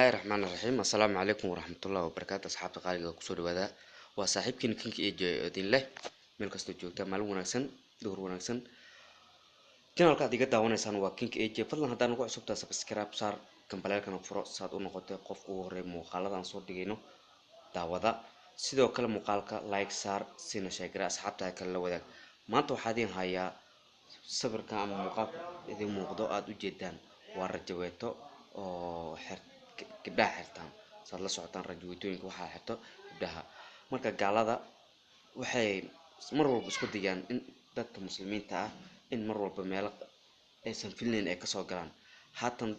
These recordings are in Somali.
الله الرحمن الرحيم. السلام عليكم ورحمة الله وبركاته. أصحاب قارئ كسور وذا وصاحب كينك دين له من كستو جوتا معلوم ونكسن دور ونكسن جنال قاعد يقطع ونسان وكينك إيجي فضلا هذا نقول سبتا سبسكرايب صار كمبلال كانوا فرق صاد ونقطة قف ورم وخالد عن صوت دينه دعوة سيدو كلام مقالك لايك صار سين شاكر أصحاب تاكل وذا ما أنتوا حادين هيا صبر كان مقال إذا موضوعات جدا ورجويته أو حر gabdhaha xirtaan saad la socotaan rajooyinka waxa xirto gabdhaha marka gaalada waxay mar walba isku dayaan in dadka muslimiinta ah in mar walba meel aysan filnayn ay ka soo galaan haatan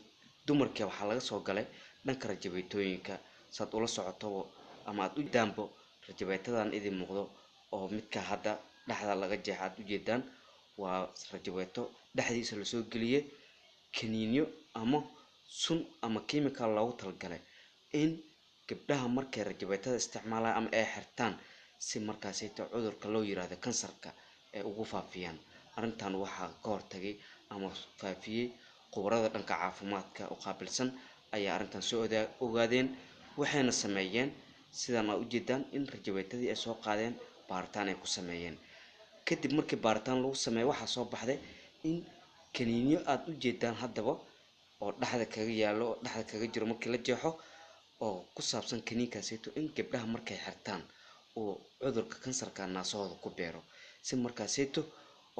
dumarka waxa laga soo galay dhanka rajooyinka saad ula socoto ama aad u daanbo rajooyintadan idin muuqdo oo midka hadda dhaxda laga jeexad u jeedaan waa rajooyinto dhaxdiisa la soo galiyay kaniinyo ama sun ama chemical loogu talgalay in gabdhaha markay rajabeytada isticmaalaan ama ay xirtaan si markaas ay cudurka loo yiraahdo kansarka ay ugu faafiyaan arintan waxa ka hortagay ama faafiyay qubarada dhanka caafimaadka oo qaabilsan ayaa arintan soo ogaadeen waxayna sameeyeen sidaan u jeedaan in rajabeytadii ay soo qaadeen baaritaan ay ku sameeyeen kadib markii baaritaan lagu sameeyo waxa soo baxday in kaniinyo aad u jeedaan haddaba oo dhaxda kaga yaalo dhaxda kaga jiro markii la jeexo oo ku saabsan kaniinkaasito in gabdhaha markay xirtaan oo cudurka kansarka naasooda ku beero si markaasito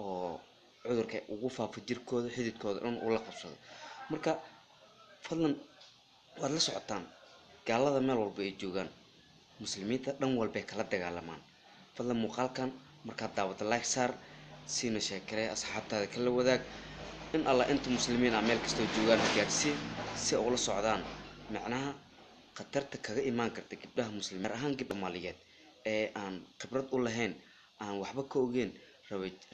oo cudurka ugu faafo jirkooda xididkooda dhan uu la qabsado marka fadlan waad la socotaan gaalada meel walba ay joogaan muslimiinta dhan walba kala dagaalamaan fadlan muuqaalkan marka daawada like saar siina sheekare asxaabtaada kala wadaag in Allah inta muslimiin meel kasto joogan gaarsi si ay ula socdaan macnaha qatarta kaga imaan karta gabdhaha muslimiin ahaan gabdhaha Soomaaliyeed ee aan khibrad u lahayn aan waxba ka ogeyn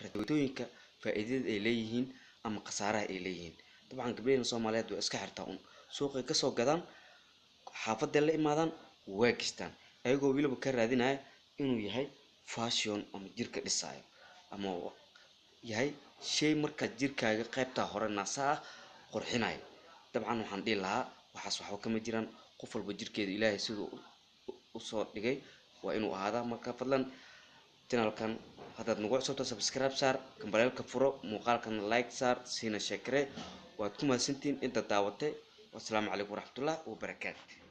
rajooyinka faa'iidada ay leeyihiin ama khasaaraha ay leeyihiin dabcan gabdhaha Soomaaliyeed way iska xirtaan suuqa ka soo gadaan xaafadda la imaadaan way gistaan ayagoo wiliba ka raadinaya inuu yahay fashion ama jirka dhisaayo ama yahay shay marka jirkaaga qaybta hore naasaa qurxinay dabcan waxaan dhigi lahaa waxaas waxba kama jiraan qof walba jirkeedu Ilaahay sidoo u soo dhigay waa inuu ahaada marka fadlan channelkan hadaad nagu cusubto subscribe saar kambalelka furo muuqaalkan like saar siina sheekare waad ku mahadsantiin inta daawatay wassalaamu calaykum waraxmatullaahi wabarakaatuh